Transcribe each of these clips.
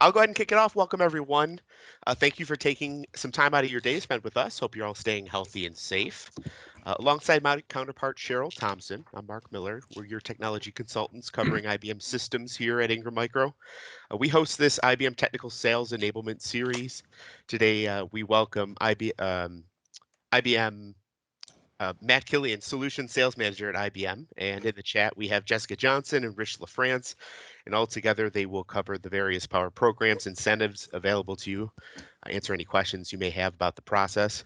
I'll go ahead and kick it off. Welcome, everyone. Thank you for taking some time out of your day to spend with us. Hope you're all staying healthy and safe. Alongside my counterpart, Cheryl Thompson, I'm Mark Miller. We're your technology consultants covering IBM systems here at Ingram Micro. We host this IBM Technical Sales Enablement Series. Today, we welcome IBM Matt Killian, Solution Sales Manager at IBM. And in the chat, we have Jessica Johnson and Rich LaFrance. And all together, they will cover the various power programs, incentives available to you, answer any questions you may have about the process.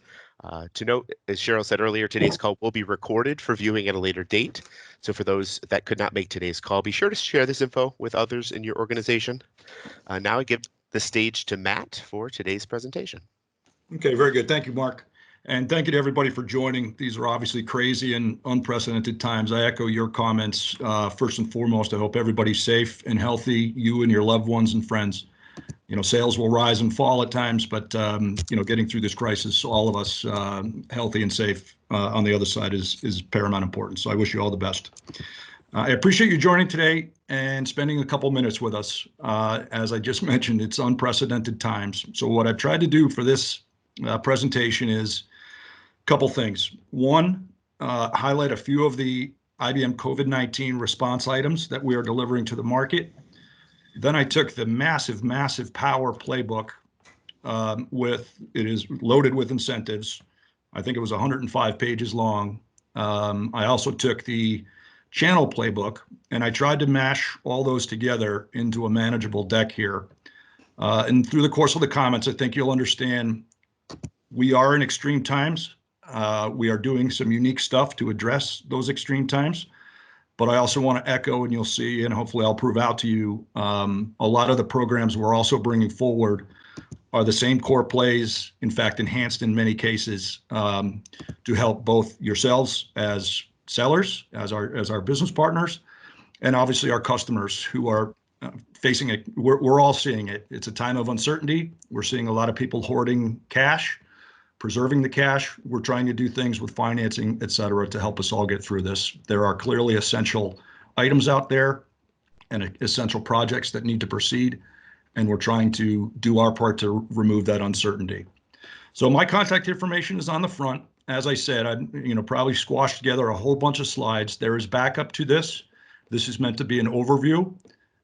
To note, as Cheryl said earlier, today's call will be recorded for viewing at a later date. So for those that could not make today's call, be sure to share this info with others in your organization. Now I give the stage to Matt for today's presentation. Okay, very good. Thank you, Mark. And thank you to everybody for joining. These are obviously crazy and unprecedented times. I echo your comments. First and foremost, I hope everybody's safe and healthy, you and your loved ones and friends. Sales will rise and fall at times, but, getting through this crisis, all of us healthy and safe on the other side is paramount importance. So I wish you all the best. I appreciate you joining today and spending a couple minutes with us. As I just mentioned, it's unprecedented times. So what I've tried to do for this presentation is couple things. One, highlight a few of the IBM COVID-19 response items that we are delivering to the market. Then I took the massive power playbook it is loaded with incentives. I think it was 105 pages long. I also took the channel playbook and I tried to mash all those together into a manageable deck here. And through the course of the comments, I think you'll understand we are in extreme times. We are doing some unique stuff to address those extreme times, but I also want to echo, and you'll see, and hopefully I'll prove out to you, a lot of the programs we're also bringing forward are the same core plays, in fact, enhanced in many cases, to help both yourselves as sellers, as our business partners, and obviously our customers who are facing it. We're all seeing it. It's a time of uncertainty. We're seeing a lot of people hoarding cash, preserving the cash. We're trying to do things with financing, et cetera, to help us all get through this. There are clearly essential items out there and essential projects that need to proceed, and we're trying to do our part to remove that uncertainty. So my contact information is on the front. As I said, I probably squashed together a whole bunch of slides. There is backup to this. This is meant to be an overview,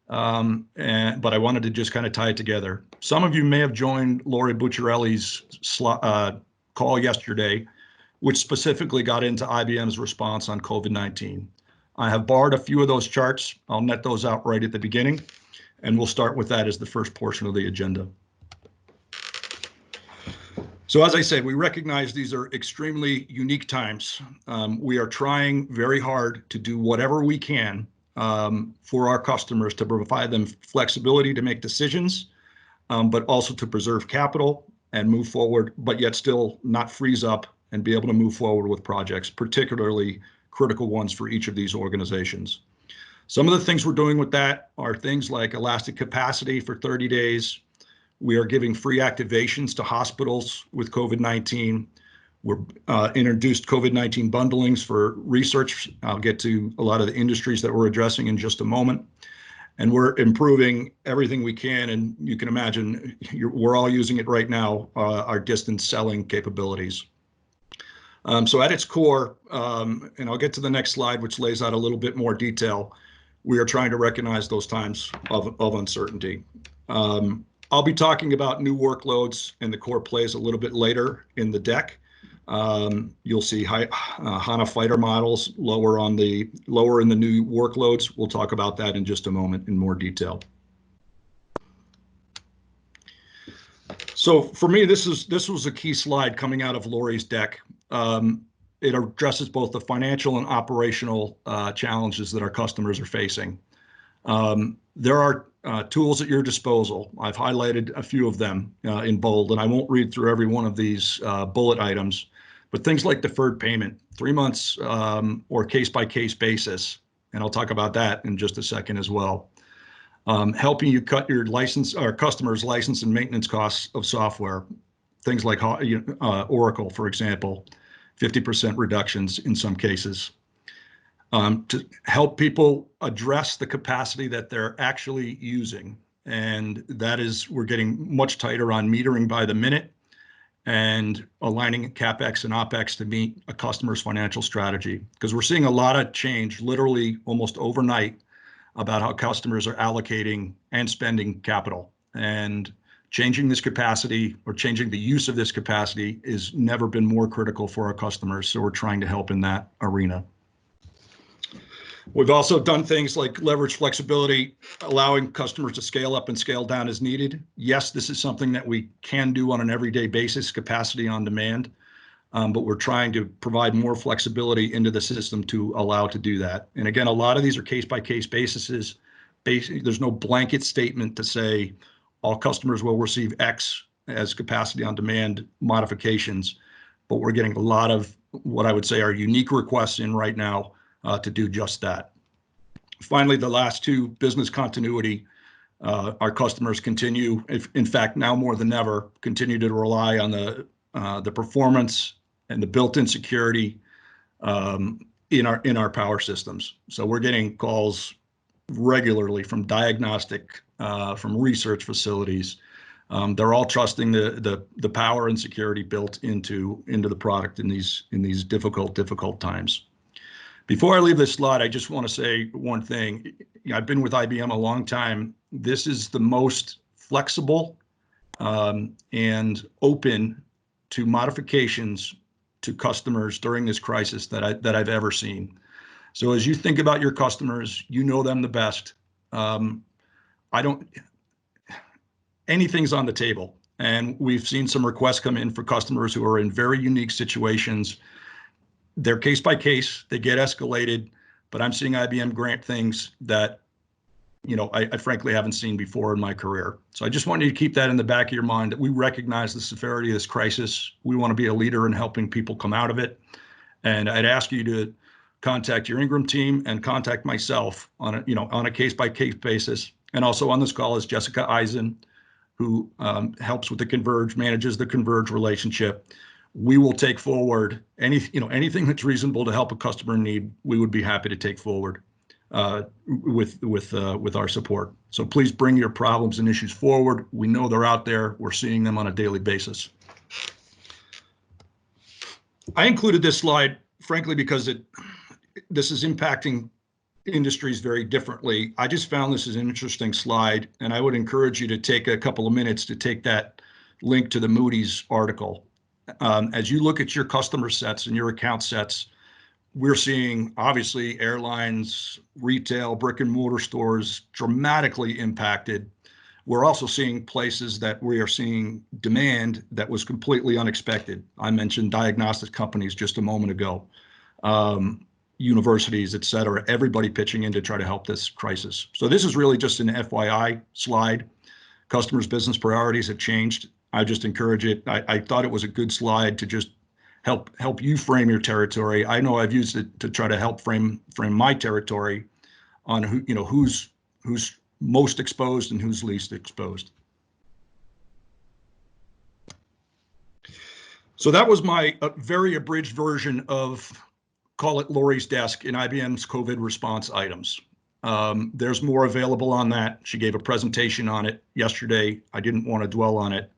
but I wanted to just kind of tie it together. Some of you may have joined Lori Bucciarelli's call yesterday, which specifically got into IBM's response on COVID-19. I have borrowed a few of those charts. I'll net those out right at the beginning, and we'll start with that as the first portion of the agenda. So as I said, we recognize these are extremely unique times. We are trying very hard to do whatever we can for our customers to provide them flexibility to make decisions, but also to preserve capital and move forward, but yet still not freeze up and be able to move forward with projects, particularly critical ones for each of these organizations. Some of the things we're doing with that are things like elastic capacity for 30 days. We are giving free activations to hospitals with COVID-19. We're introduced COVID-19 bundlings for research. I'll get to a lot of the industries that we're addressing in just a moment. And we're improving everything we can, and you can imagine we're all using it right now, our distance selling capabilities. So at its core, and I'll get to the next slide, which lays out a little bit more detail, we are trying to recognize those times of uncertainty. I'll be talking about new workloads and the core plays a little bit later in the deck. You'll see HANA fighter models lower in the new workloads. We'll talk about that in just a moment in more detail. So for me, this was a key slide coming out of Lori's deck. It addresses both the financial and operational challenges that our customers are facing. There are tools at your disposal. I've highlighted a few of them in bold, and I won't read through every one of these bullet items, but things like deferred payment, 3 months or case-by-case basis, and I'll talk about that in just a second as well. Helping you cut your license or customers' license and maintenance costs of software, things like Oracle, for example, 50% reductions in some cases. To help people address the capacity that they're actually using. And that is, we're getting much tighter on metering by the minute and aligning CapEx and OpEx to meet a customer's financial strategy. Because we're seeing a lot of change literally almost overnight about how customers are allocating and spending capital. And changing this capacity or changing the use of this capacity has never been more critical for our customers. So we're trying to help in that arena. We've also done things like leverage flexibility, allowing customers to scale up and scale down as needed. Yes, this is something that we can do on an everyday basis, capacity on demand, but we're trying to provide more flexibility into the system to allow to do that. And again, a lot of these are case-by-case basis. There's no blanket statement to say all customers will receive X as capacity on demand modifications, but we're getting a lot of what I would say are unique requests in right now to do just that. Finally, the last two, business continuity. Our customers continue, in fact, now more than ever, continue to rely on the performance and the built-in security in our power systems. So we're getting calls regularly from diagnostic, from research facilities. They're all trusting the power and security built into the product in these difficult times. Before I leave this slide, I just want to say one thing. I've been with IBM a long time. This is the most flexible and open to modifications to customers during this crisis that I've ever seen. So as you think about your customers, you know them the best. Anything's on the table. And we've seen some requests come in for customers who are in very unique situations. They're case by case, they get escalated, but I'm seeing IBM grant things that, I frankly haven't seen before in my career. So I just want you to keep that in the back of your mind, that we recognize the severity of this crisis. We want to be a leader in helping people come out of it. And I'd ask you to contact your Ingram team and contact myself on a case by case basis. And also on this call is Jessica Eisen, who helps with the Converge, manages the Converge relationship. We will take forward anything that's reasonable to help a customer in need. We would be happy to take forward with our support. So please bring your problems and issues forward. We know they're out there. We're seeing them on a daily basis. I included this slide, frankly, because this is impacting industries very differently. I just found this as an interesting slide, and I would encourage you to take a couple of minutes to take that link to the Moody's article. As you look at your customer sets and your account sets, we're seeing obviously airlines, retail, brick and mortar stores dramatically impacted. We're also seeing places that we are seeing demand that was completely unexpected. I mentioned diagnostic companies just a moment ago, universities, et cetera, everybody pitching in to try to help this crisis. So this is really just an FYI slide. Customers' business priorities have changed. I just encourage it. I thought it was a good slide to just help you frame your territory. I know I've used it to try to help frame my territory on who's most exposed and who's least exposed. So that was my very abridged version of, call it Lori's desk in IBM's COVID response items. There's more available on that. She gave a presentation on it yesterday. I didn't want to dwell on it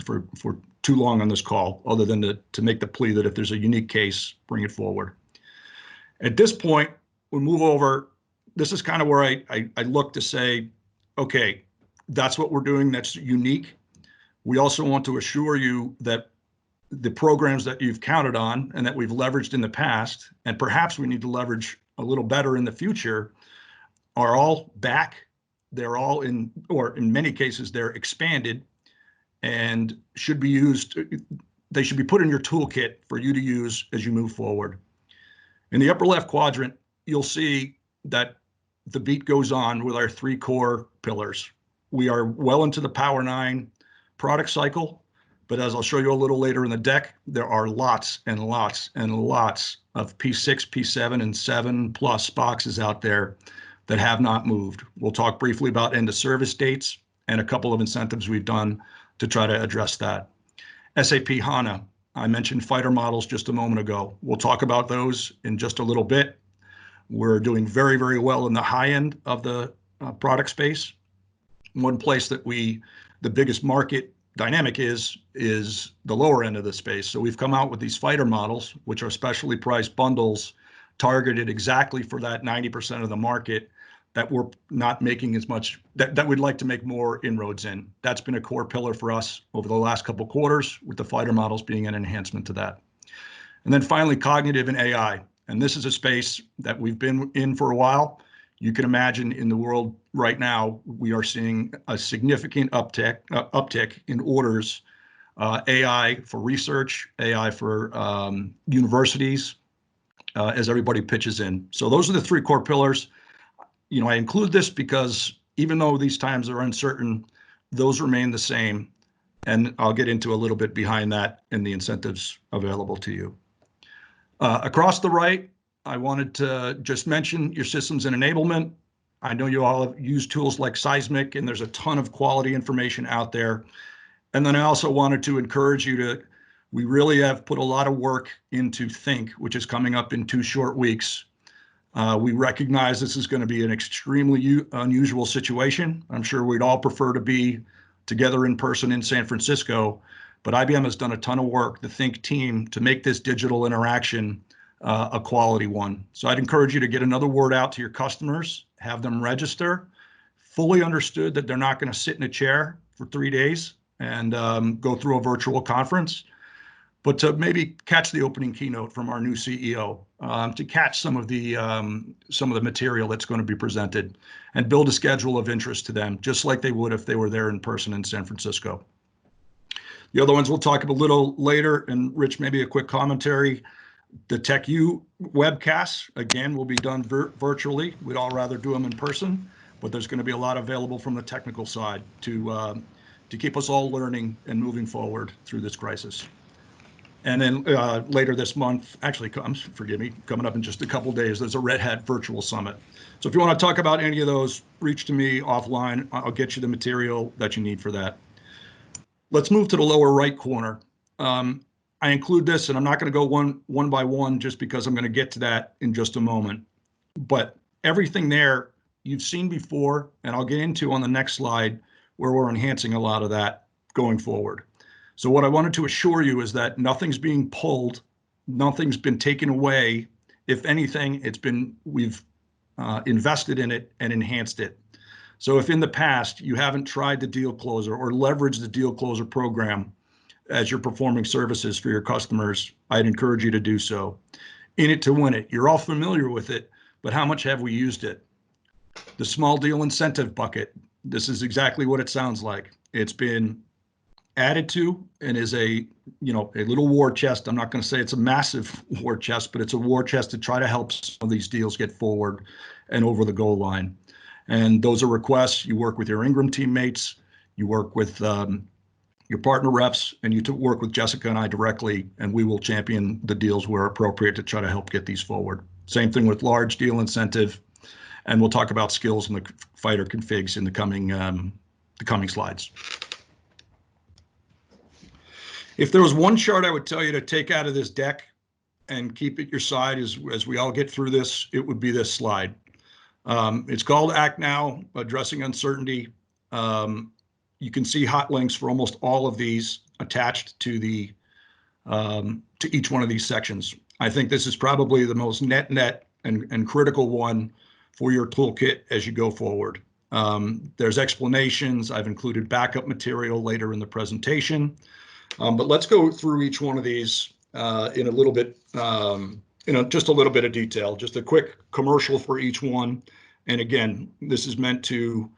for too long on this call, other than to make the plea that if there's a unique case, bring it forward. At this point, we move over. This is kind of where I look to say, okay, that's what we're doing that's unique. We also want to assure you that the programs that you've counted on and that we've leveraged in the past, and perhaps we need to leverage a little better in the future, are all back. They're all in many cases, they're expanded and should be used. They should be put in your toolkit for you to use as you move forward. In the upper left quadrant, you'll see that the beat goes on with our three core pillars. We are well into the Power 9 product cycle, but as I'll show you a little later in the deck, there are lots and lots and lots of P6, P7, and 7+ boxes out there that have not moved. We'll talk briefly about end of service dates and a couple of incentives we've done to try to address that. SAP HANA, I mentioned fighter models just a moment ago. We'll talk about those in just a little bit. We're doing very, very well in the high end of the product space. One place that the biggest market dynamic is the lower end of the space. So we've come out with these fighter models, which are specially priced bundles targeted exactly for that 90% of the market that we're not making as much, that we'd like to make more inroads in. That's been a core pillar for us over the last couple of quarters, with the fighter models being an enhancement to that. And then finally, cognitive and AI. And this is a space that we've been in for a while. You can imagine in the world right now, we are seeing a significant uptick in orders, AI for research, AI for universities, as everybody pitches in. So those are the three core pillars. I include this because even though these times are uncertain, those remain the same. And I'll get into a little bit behind that and the incentives available to you. Across the right, I wanted to just mention your systems and enablement. I know you all have used tools like Seismic, and there's a ton of quality information out there. And then I also wanted to encourage you we really have put a lot of work into Think, which is coming up in 2 short weeks. We recognize this is going to be an extremely unusual situation. I'm sure we'd all prefer to be together in person in San Francisco, but IBM has done a ton of work, the Think team, to make this digital interaction a quality one. So I'd encourage you to get another word out to your customers, have them register, fully understood that they're not going to sit in a chair for 3 days and go through a virtual conference, but to maybe catch the opening keynote from our new CEO, to catch some of the material that's going to be presented, and build a schedule of interest to them, just like they would if they were there in person in San Francisco. The other ones we'll talk about a little later, and Rich, maybe a quick commentary. The TechU webcasts, again, will be done virtually. We'd all rather do them in person, but there's going to be a lot available from the technical side to keep us all learning and moving forward through this crisis. And then later this month, actually, coming up in just a couple of days, there's a Red Hat Virtual Summit. So if you want to talk about any of those, reach to me offline. I'll get you the material that you need for that. Let's move to the lower right corner. I include this, and I'm not going to go one by one just because I'm going to get to that in just a moment. But everything there you've seen before, and I'll get into on the next slide, where we're enhancing a lot of that going forward. So what I wanted to assure you is that nothing's being pulled, nothing's been taken away. If anything, we've invested in it and enhanced it. So if in the past you haven't tried the Deal Closer or leveraged the Deal Closer program as you're performing services for your customers, I'd encourage you to do so. In it to win it. You're all familiar with it, but how much have we used it? The small deal incentive bucket. This is exactly what it sounds like. It's been added to and is a little war chest. I'm not going to say it's a massive war chest, but it's a war chest to try to help some of these deals get forward and over the goal line. And those are requests. You work with your Ingram teammates, you work with your partner reps, and you work with Jessica and I directly, and we will champion the deals where appropriate to try to help get these forward. Same thing with large deal incentive, and we'll talk about skills and the fighter configs in the coming slides. If there was one chart I would tell you to take out of this deck and keep at your side as we all get through this, it would be this slide. It's called Act Now, Addressing Uncertainty. You can see hot links for almost all of these attached to to each one of these sections. I think this is probably the most net and critical one for your toolkit as you go forward. There's explanations. I've included backup material later in the presentation. But let's go through each one of these in a little bit, just a little bit of detail, just a quick commercial for each one. And again, this is meant to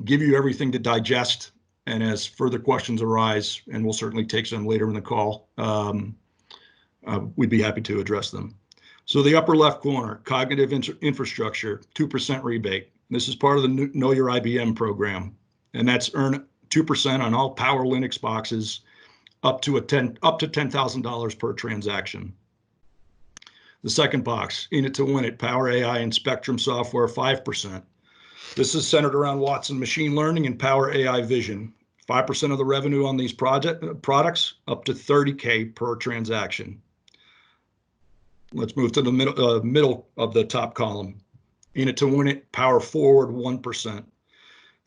give you everything to digest. And as further questions arise, and we'll certainly take some later in the call, we'd be happy to address them. So the upper left corner, cognitive infrastructure, 2% rebate. This is part of the Know Your IBM program, and that's earn 2% on all Power Linux boxes up to $10,000 per transaction. The second box, in it to win it, Power AI and Spectrum software, 5%. This is centered around Watson machine learning and Power AI vision. 5% of the revenue on these products, up to $30K per transaction. Let's move to the middle of the top column. In it to win it, Power Forward, 1%.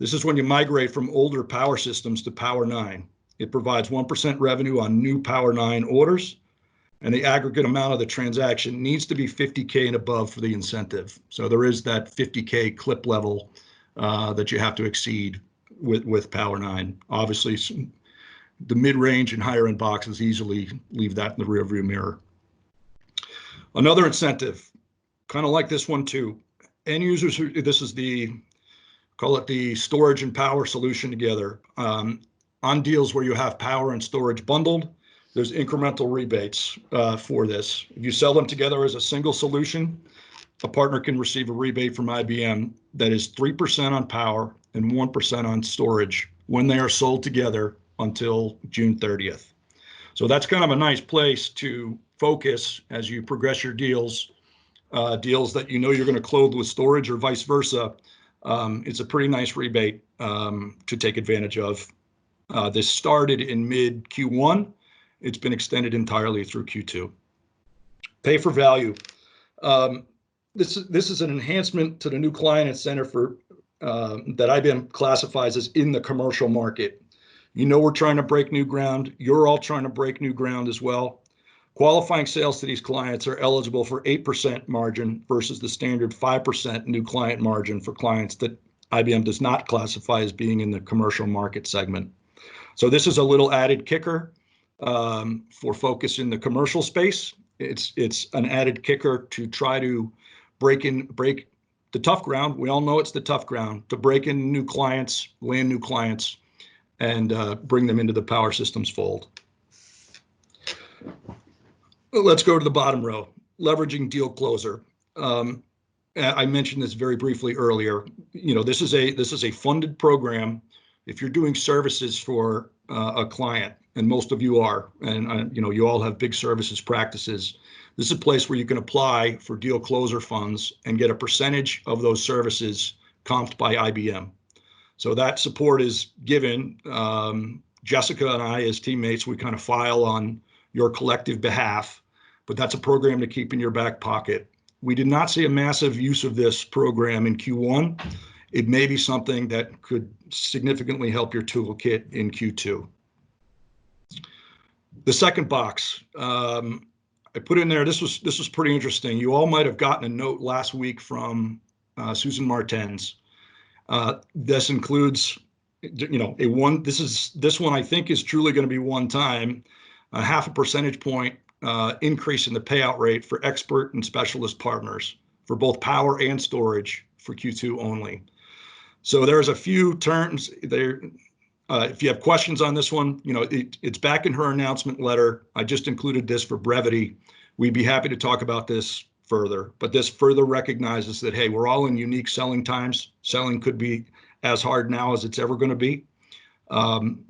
This is when you migrate from older power systems to Power 9. It provides 1% revenue on new Power 9 orders, and the aggregate amount of the transaction needs to be 50K and above for the incentive. So there is that 50K clip level that you have to exceed with Power 9. Obviously, the mid-range and higher end boxes easily leave that in the rearview mirror. Another incentive, kind of like this one too. End users, this is call it the storage and power solution together. On deals where you have power and storage bundled, there's incremental rebates for this. If you sell them together as a single solution, a partner can receive a rebate from IBM that is 3% on power and 1% on storage when they are sold together until June 30th. So that's kind of a nice place to focus as you progress your deals, deals that you know you're going to close with storage or vice versa. It's a pretty nice rebate to take advantage of. This started in mid Q1. It's been extended entirely through Q2. Pay for value. This is an enhancement to the new client incentive for that IBM classifies as in the commercial market. You know, we're trying to break new ground. You're all trying to break new ground as well. Qualifying sales to these clients are eligible for 8% margin versus the standard 5% new client margin for clients that IBM does not classify as being in the commercial market segment. So this is a little added kicker for focus in the commercial space. It's an added kicker to try to break the tough ground. We all know it's the tough ground to break in new clients, land new clients, and bring them into the power systems fold. Let's go to the bottom row, leveraging deal closer. I mentioned this very briefly earlier. You know, this is a funded program. If you're doing services for a client, and most of you are, and you know, you all have big services practices, this is a place where you can apply for deal closer funds and get a percentage of those services comped by IBM. So that support is given. Jessica and I, as teammates, we kind of file on your collective behalf, but that's a program to keep in your back pocket. We did not see a massive use of this program in Q1. It may be something that could significantly help your toolkit in Q2. The second box, I put in there, this was pretty interesting. You all might have gotten a note last week from Susan Martens. This includes, you know, this one I think is truly going to be one time, a 0.5 percentage point increase in the payout rate for expert and specialist partners for both power and storage for Q2 only. So there's a few terms there. If you have questions on this one, you know, it's back in her announcement letter. I just included this for brevity. We'd be happy to talk about this further, but this further recognizes that, hey, we're all in unique selling times. Selling could be as hard now as it's ever going to be.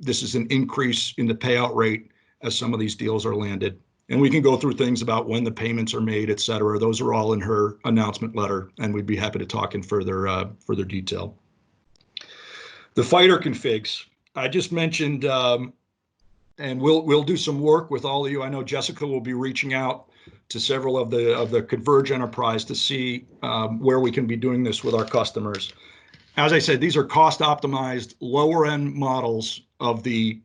This is an increase in the payout rate as some of these deals are landed. And we can go through things about when the payments are made, et cetera. Those are all in her announcement letter, and we'd be happy to talk in further detail. The fighter configs, I just mentioned, and we'll do some work with all of you. I know Jessica will be reaching out to several of the Converge enterprise to see where we can be doing this with our customers. As I said, these are cost optimized, lower end models of the,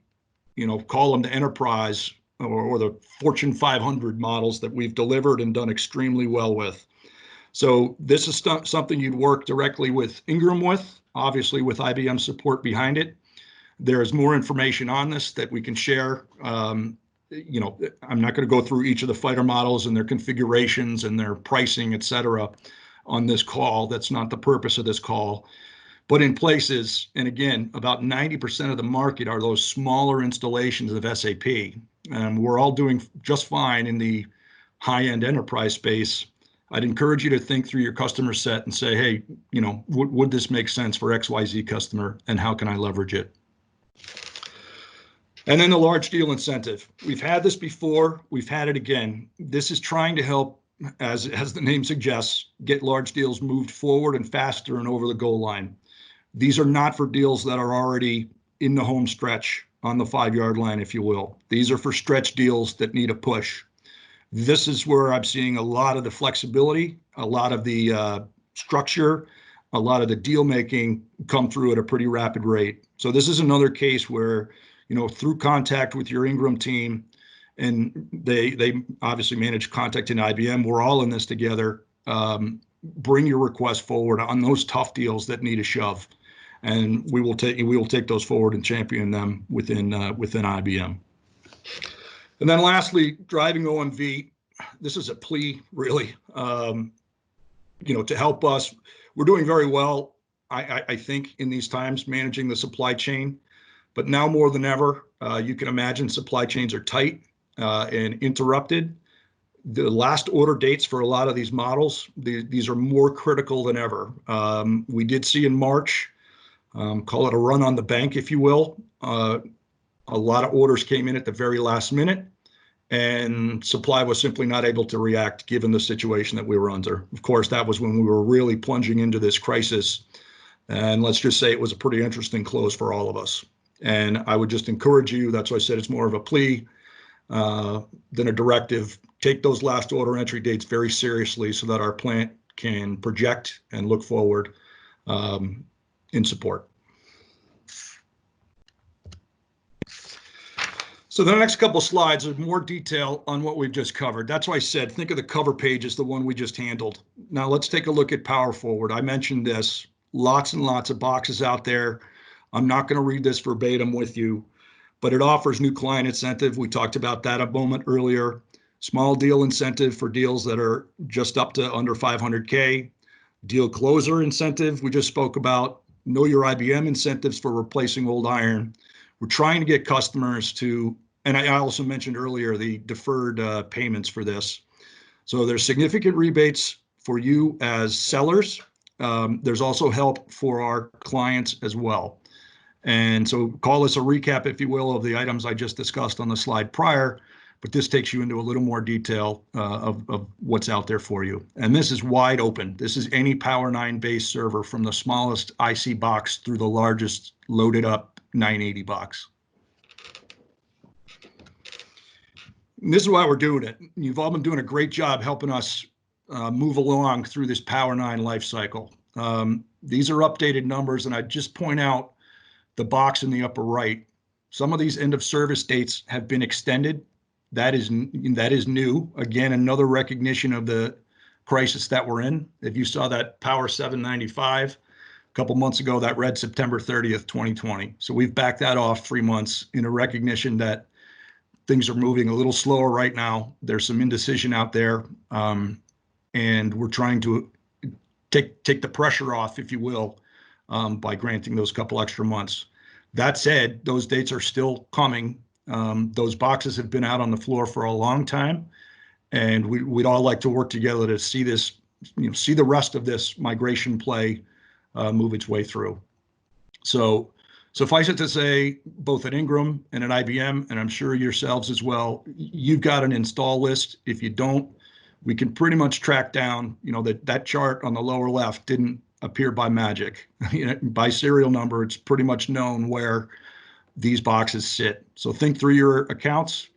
you know, call them the enterprise or the Fortune 500 models that we've delivered and done extremely well with. So this is something you'd work directly with Ingram with, obviously with IBM support behind it. There's more information on this that we can share. You know, I'm not going to go through each of the fighter models and their configurations and their pricing, et cetera, on this call. That's not the purpose of this call. But in places, and again, about 90% of the market are those smaller installations of SAP. And we're all doing just fine in the high-end enterprise space. I'd encourage you to think through your customer set and say, hey, you know, would this make sense for XYZ customer, and how can I leverage it? And then the large deal incentive. We've had this before, we've had it again. This is trying to help, as the name suggests, get large deals moved forward and faster and over the goal line. These are not for deals that are already in the home stretch on the 5-yard line, if you will. These are for stretch deals that need a push. This is where I'm seeing a lot of the flexibility, a lot of the structure a lot of the deal making come through at a pretty rapid rate. So this is another case where, through contact with your Ingram team, and they obviously manage contact in IBM, we're all in this together. Bring your request forward on those tough deals that need a shove, and we will take those forward and champion them within IBM. And then lastly, driving OMV. This is a plea, really, to help us. We're doing very well, I think, in these times, managing the supply chain. But now more than ever, you can imagine supply chains are tight and interrupted. The last order dates for a lot of these models, these are more critical than ever. We did see in March, call it a run on the bank, if you will. A lot of orders came in at the very last minute, and supply was simply not able to react given the situation that we were under. Of course, that was when we were really plunging into this crisis. And let's just say it was a pretty interesting close for all of us. And I would just encourage you, that's why I said it's more of a plea than a directive. Take those last order entry dates very seriously so that our plant can project and look forward in support. So the next couple of slides are more detail on what we've just covered. That's why I said, think of the cover page as the one we just handled. Now let's take a look at Power Forward. I mentioned this, lots and lots of boxes out there. I'm not going to read this verbatim with you, but it offers new client incentive. We talked about that a moment earlier. Small deal incentive for deals that are just up to under 500K. Deal closer incentive, we just spoke about. Know your IBM incentives for replacing old iron. We're trying to get customers to, and I also mentioned earlier, the deferred payments for this. So there's significant rebates for you as sellers. There's also help for our clients as well. And so call this a recap, if you will, of the items I just discussed on the slide prior, but this takes you into a little more detail of what's out there for you. And this is wide open. This is any Power 9 based server, from the smallest IC box through the largest loaded up 980 box. And this is why we're doing it. You've all been doing a great job helping us move along through this Power 9 life cycle. These are updated numbers, and I just point out the box in the upper right. Some of these end of service dates have been extended. That is new. Again, another recognition of the crisis that we're in. If you saw that Power 795 a couple months ago, that read September 30th, 2020. So we've backed that off 3 months in a recognition that things are moving a little slower right now. There's some indecision out there, and we're trying to take the pressure off, if you will, by granting those couple extra months. That said, those dates are still coming. Those boxes have been out on the floor for a long time, and we'd all like to work together to see this, see the rest of this migration play move its way through. So suffice it to say, both at Ingram and at IBM, and I'm sure yourselves as well, you've got an install list. If you don't, we can pretty much track down, that chart on the lower left didn't appear by magic. By serial number, it's pretty much known where these boxes sit. So think through your accounts,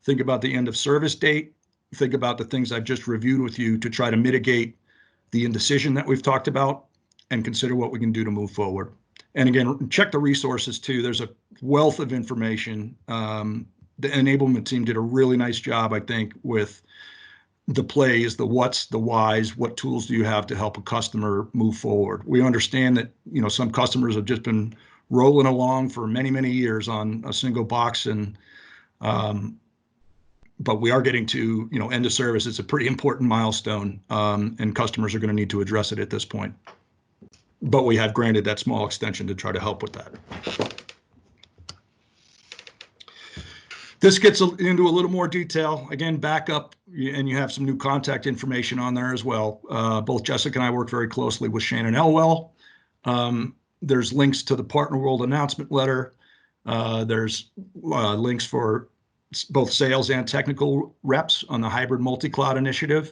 think about the end of service date, think about the things I've just reviewed with you to try to mitigate the indecision that we've talked about, and consider what we can do to move forward. And again, check the resources too. There's a wealth of information. The enablement team did a really nice job, I think, with the plays, the what's, the whys, what tools do you have to help a customer move forward? We understand that, some customers have just been rolling along for many, many years on a single box, and but we are getting to, end of service. It's a pretty important milestone, and customers are going to need to address it at this point. But we have granted that small extension to try to help with that. This gets into a little more detail. Again, backup, and you have some new contact information on there as well. Both Jessica and I work very closely with Shannon Elwell. There's links to the Partner World announcement letter. There's links for both sales and technical reps on the hybrid multi-cloud initiative.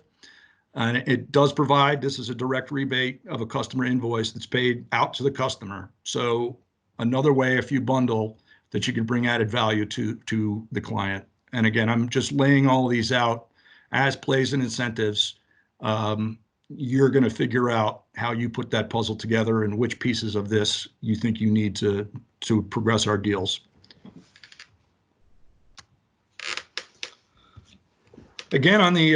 And it does provide, this is a direct rebate of a customer invoice that's paid out to the customer. So another way, if you bundle, that you can bring added value to the client. And again, I'm just laying all these out as plays and incentives. you're going to figure out how you put that puzzle together and which pieces of this you think you need to progress our deals. Again, on the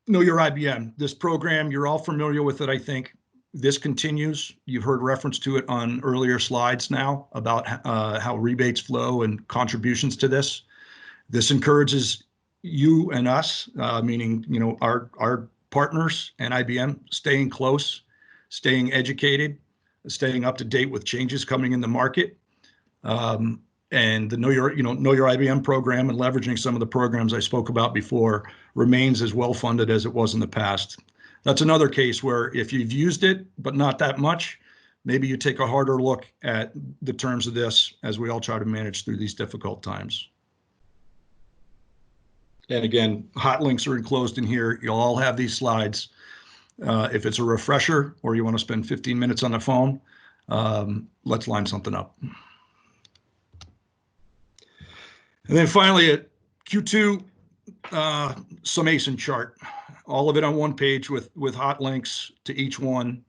Know Your IBM, this program, you're all familiar with it, I think. This continues. You've heard reference to it on earlier slides now about how rebates flow and contributions to this. This encourages you and us, meaning our partners and IBM, staying close, staying educated, staying up to date with changes coming in the market. And the Know Your IBM program and leveraging some of the programs I spoke about before remains as well funded as it was in the past. That's another case where if you've used it, but not that much, maybe you take a harder look at the terms of this as we all try to manage through these difficult times. And again, hot links are enclosed in here. You'll all have these slides. If it's a refresher or you want to spend 15 minutes on the phone, let's line something up. And then finally, a Q2 summation chart, all of it on one page with hot links to each one.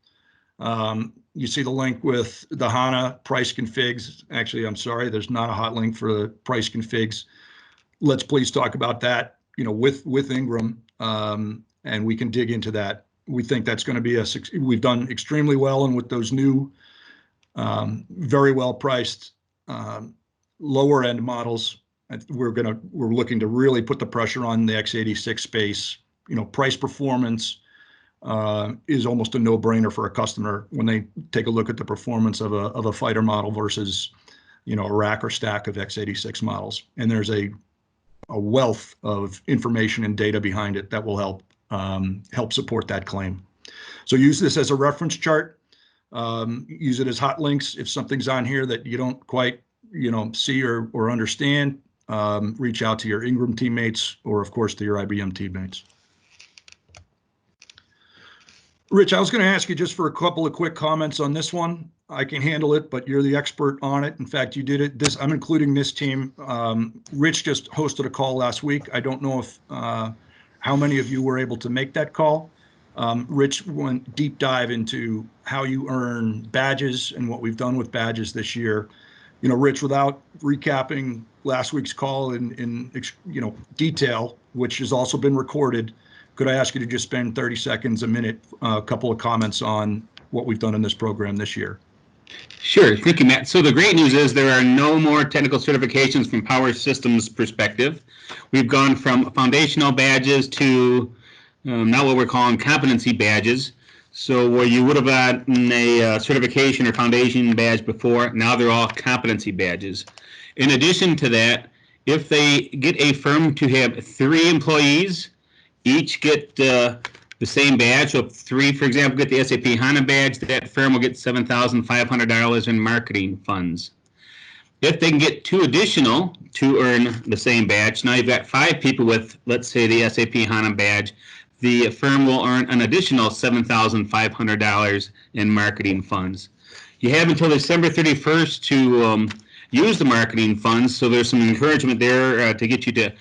You see the link with the HANA price configs. Actually, I'm sorry, there's not a hot link for the price configs. Let's please talk about that, with Ingram, and we can dig into that. We think that's going to be we've done extremely well, and with those new, very well priced, lower end models, we're looking to really put the pressure on the x86 space. Price performance is almost a no-brainer for a customer when they take a look at the performance of a fighter model versus, a rack or stack of x86 models. And there's a wealth of information and data behind it that will help support that claim. So use this as a reference chart. Use it as hot links. If something's on here that you don't quite, see or understand, reach out to your Ingram teammates or, of course, to your IBM teammates. Rich, I was going to ask you just for a couple of quick comments on this one. I can handle it, but you're the expert on it. In fact, you did it. I'm including this team. Rich just hosted a call last week. I don't know if how many of you were able to make that call. Rich went deep dive into how you earn badges and what we've done with badges this year. Rich, without recapping last week's call in detail, which has also been recorded, could I ask you to just spend 30 seconds, a minute, a couple of comments on what we've done in this program this year? Sure. Thank you, Matt. So the great news is there are no more technical certifications from Power Systems perspective. We've gone from foundational badges to now what we're calling competency badges. So where you would have gotten a certification or foundation badge before, now they're all competency badges. In addition to that, if they get a firm to have 3 employees, each get the same badge. So if 3, for example, get the SAP HANA badge, that firm will get $7,500 in marketing funds. If they can get 2 additional to earn the same badge, now you've got 5 people with, let's say, the SAP HANA badge, the firm will earn an additional $7,500 in marketing funds. You have until December 31st to use the marketing funds, so there's some encouragement there to get you to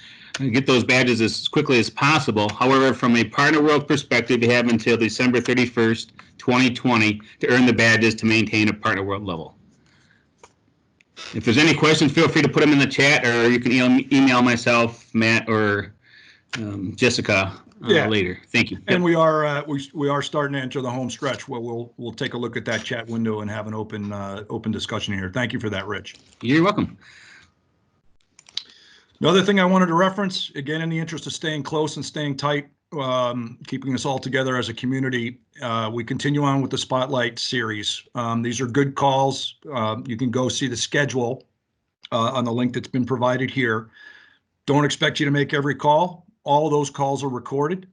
get those badges as quickly as possible. However, from a partner world perspective, you have until December 31st, 2020 to earn the badges to maintain a partner world level. If there's any questions, feel free to put them in the chat, or you can email myself, Matt, or Jessica later. Thank you. And we are starting to enter the home stretch where we'll take a look at that chat window and have an open discussion here. Thank you for that, Rich. You're welcome. Another thing I wanted to reference, again, in the interest of staying close and staying tight, keeping us all together as a community, we continue on with the Spotlight series. These are good calls. You can go see the schedule on the link that's been provided here. Don't expect you to make every call. All of those calls are recorded.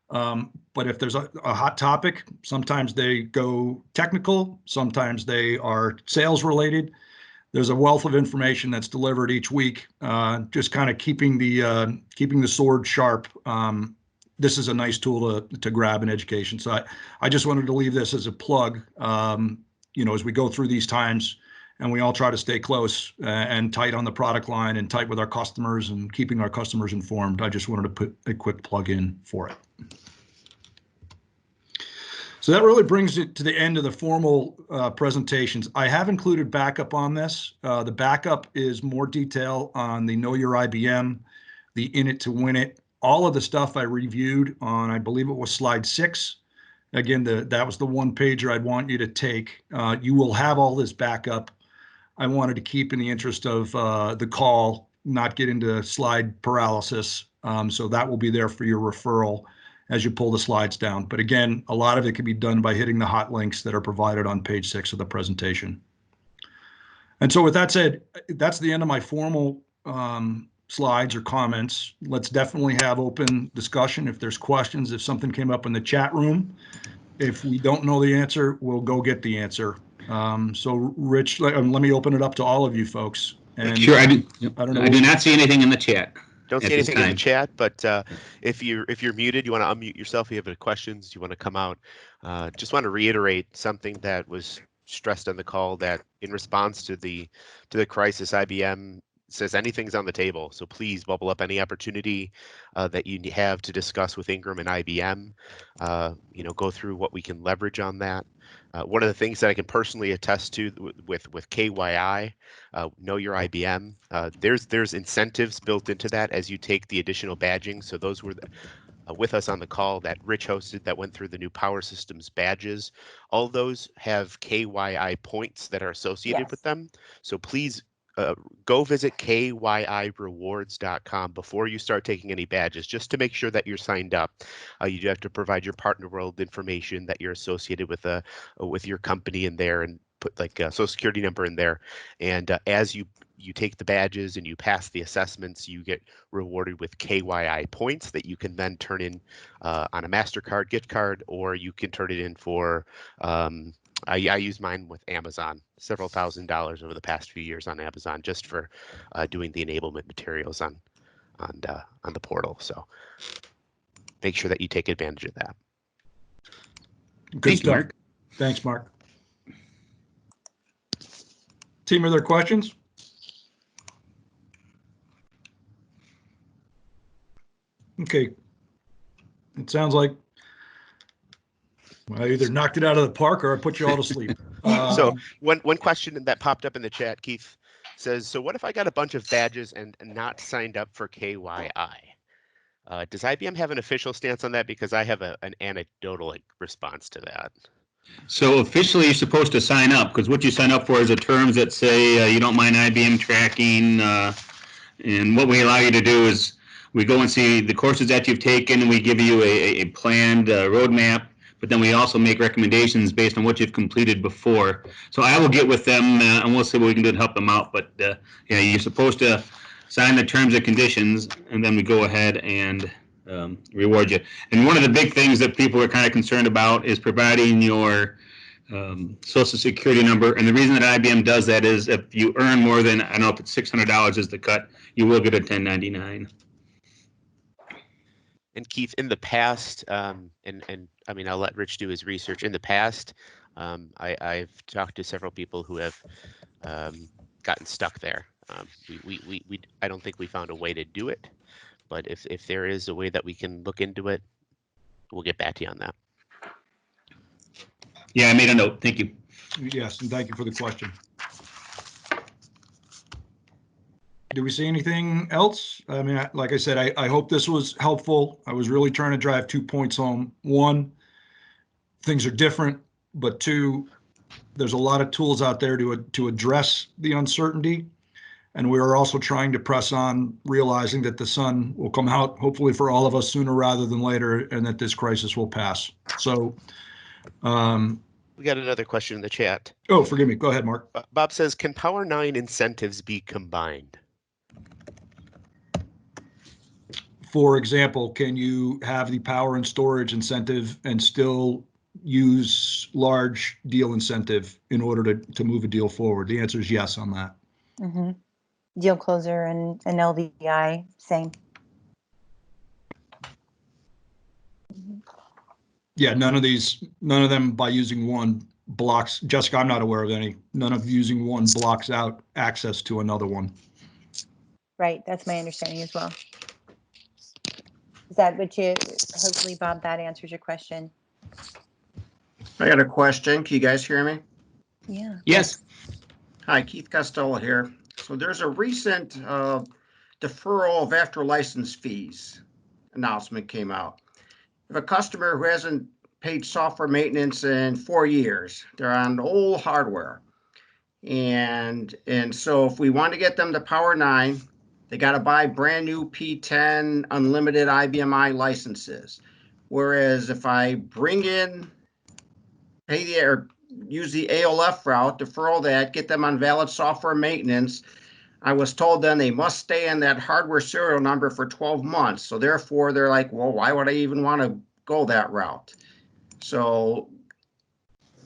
But if there's a hot topic, sometimes they go technical, sometimes they are sales related. There's a wealth of information that's delivered each week, just kind of keeping the sword sharp. This is a nice tool to grab in education. So I just wanted to leave this as a plug, as we go through these times and we all try to stay close and tight on the product line and tight with our customers and keeping our customers informed. I just wanted to put a quick plug in for it. So that really brings it to the end of the formal presentations. I have included backup on this. The backup is more detail on the Know Your IBM, the In It to Win It, all of the stuff I reviewed on, I believe it was slide 6. Again, that was the one pager I'd want you to take. You will have all this backup. I wanted to keep in the interest of the call, not get into slide paralysis. So that will be there for your referral as you pull the slides down. But again, a lot of it can be done by hitting the hot links that are provided on page 6 of the presentation. And so with that said, that's the end of my formal slides or comments. Let's definitely have open discussion. If there's questions, if something came up in the chat room, if we don't know the answer, we'll go get the answer. So Rich, let me open it up to all of you folks. And sure, I do not see anything in the chat. Don't see anything in the chat, but if you're muted, you want to unmute yourself. If you have any questions, you want to come out. Just want to reiterate something that was stressed on the call, that in response to the crisis, IBM says anything's on the table. So please bubble up any opportunity that you have to discuss with Ingram and IBM. Go through what we can leverage on that. One of the things that I can personally attest to with KYI, Know Your IBM, there's incentives built into that as you take the additional badging. So those were with us on the call that Rich hosted that went through the new Power Systems badges. All those have KYI points that are associated with them. So please go visit kyirewards.com before you start taking any badges, just to make sure that you're signed up. You do have to provide your partner world information that you're associated with your company in there, and put like a social security number in there. And as you take the badges and you pass the assessments, you get rewarded with KYI points that you can then turn in on a MasterCard gift card, or you can turn it in for I use mine with Amazon, several $1,000s over the past few years on Amazon, just for doing the enablement materials on the portal. So make sure that you take advantage of that. Good stuff. Mark. Thanks, Mark. Team, are there questions? Okay. It sounds like I either knocked it out of the park or I put you all to sleep. So one question that popped up in the chat, Keith, says, so what if I got a bunch of badges and not signed up for KYI? Does IBM have an official stance on that? Because I have an anecdotal response to that. So officially, you're supposed to sign up, because what you sign up for is the terms that say you don't mind IBM tracking. And what we allow you to do is we go and see the courses that you've taken, and we give you a planned roadmap. But then we also make recommendations based on what you've completed before. So I will get with them and we'll see what we can do to help them out. But yeah, you're supposed to sign the terms and conditions, and then we go ahead and reward you. And one of the big things that people are kind of concerned about is providing your social security number. And the reason that IBM does that is if you earn more than, I don't know if it's $600 is the cut, you will get a 1099. And Keith, in the past, and I mean, I'll let Rich do his research. In the past, I've talked to several people who have gotten stuck there. I don't think we found a way to do it, but if there is a way that we can look into it, we'll get back to you on that. Yeah, I made a note. Thank you. Yes, and thank you for the question. Do we see anything else? I mean, like I said, I hope this was helpful. I was really trying to drive 2 points home. One, things are different, but two, there's a lot of tools out there to address the uncertainty. And we are also trying to press on, realizing that the sun will come out, hopefully for all of us sooner rather than later, and that this crisis will pass. So we got another question in the chat. Oh, forgive me. Go ahead, Mark. Bob says, can Power 9 incentives be combined? For example, can you have the power and storage incentive and still use large deal incentive in order to move a deal forward? The answer is yes on that. Mm-hmm. Deal closer and LVI, same. Yeah, none of them by using one blocks. Jessica, I'm not aware of any. None of using one blocks out access to another one. Right, that's my understanding as well. Is that what you, hopefully, Bob, that answers your question. I got a question. Can you guys hear me? Yeah. Yes. Hi, Keith Costello here. So there's a recent deferral of after license fees announcement came out. If a customer who hasn't paid software maintenance in 4 years, they're on old hardware. And so if we want to get them to Power 9, they got to buy brand new P10 unlimited IBM licenses. Whereas if I bring in, pay the or use the AOF route, deferral that, get them on valid software maintenance, I was told then they must stay in that hardware serial number for 12 months. So therefore they're like, well, why would I even want to go that route? So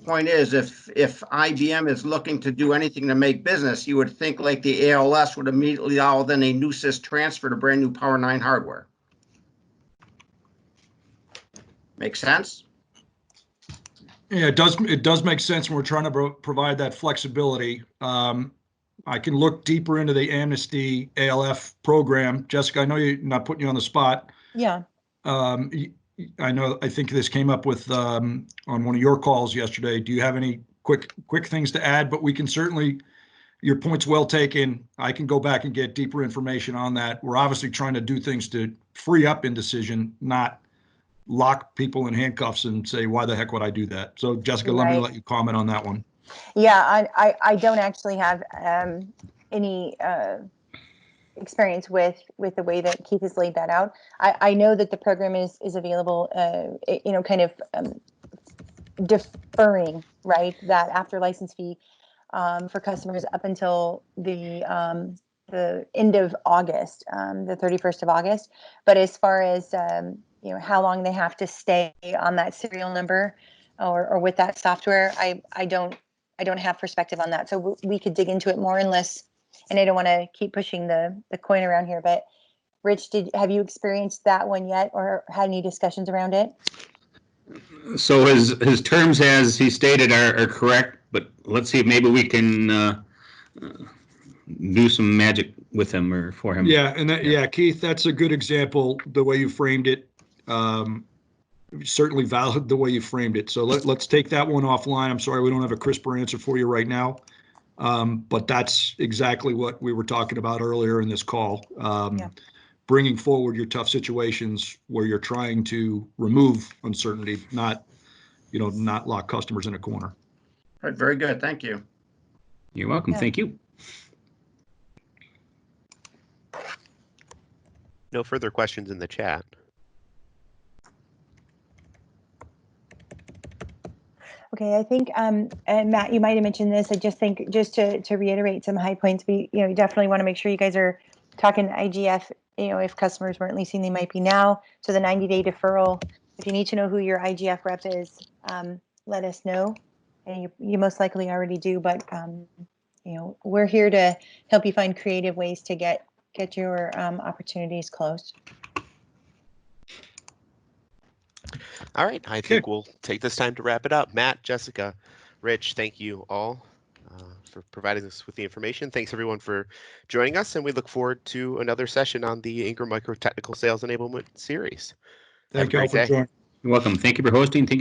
point is, if IBM is looking to do anything to make business, you would think like the ALS would immediately allow then a new sys transfer to brand new Power 9 hardware. Make sense? Yeah, it does make sense when we're trying to provide that flexibility. I can look deeper into the Amnesty ALF program. Jessica, I know you're not putting you on the spot. Yeah. I think this came up with on one of your calls yesterday. Do you have any quick things to add? But we can certainly, your point's well taken. I can go back and get deeper information on that. We're obviously trying to do things to free up indecision, not lock people in handcuffs and say, why the heck would I do that? So Jessica, let me let you comment on that one. Yeah, I don't actually have any experience with the way that Keith has laid that out. I know that the program is available, kind of deferring, right, that after license fee for customers up until the end of August, the 31st of August. But as far as how long they have to stay on that serial number or with that software, I don't have perspective on that. So we could dig into it more and I don't want to keep pushing the coin around here, but Rich, have you experienced that one yet or had any discussions around it? So his terms, as he stated, are correct, but let's see if maybe we can do some magic with him or for him. Yeah, and Keith, that's a good example. The way you framed it, certainly valid the way you framed it. So let's take that one offline. I'm sorry we don't have a crisper answer for you right now, but that's exactly what we were talking about earlier in this call. Bringing forward your tough situations where you're trying to remove uncertainty, not lock customers in a corner. All right, very good. Thank you. You're welcome. Yeah. Thank you. No further questions in the chat. Okay, I think, and Matt, you might have mentioned this. I just think, just to reiterate some high points, we definitely want to make sure you guys are talking IGF. If customers weren't leasing, they might be now. So the 90-day deferral. If you need to know who your IGF rep is, let us know. And you most likely already do, but we're here to help you find creative ways to get your opportunities closed. All right, I think we'll take this time to wrap it up. Matt, Jessica, Rich, thank you all for providing us with the information. Thanks everyone for joining us, and we look forward to another session on the Ingram Micro Technical Sales Enablement Series. Thank you all for joining. You're welcome. Thank you for hosting. Thank you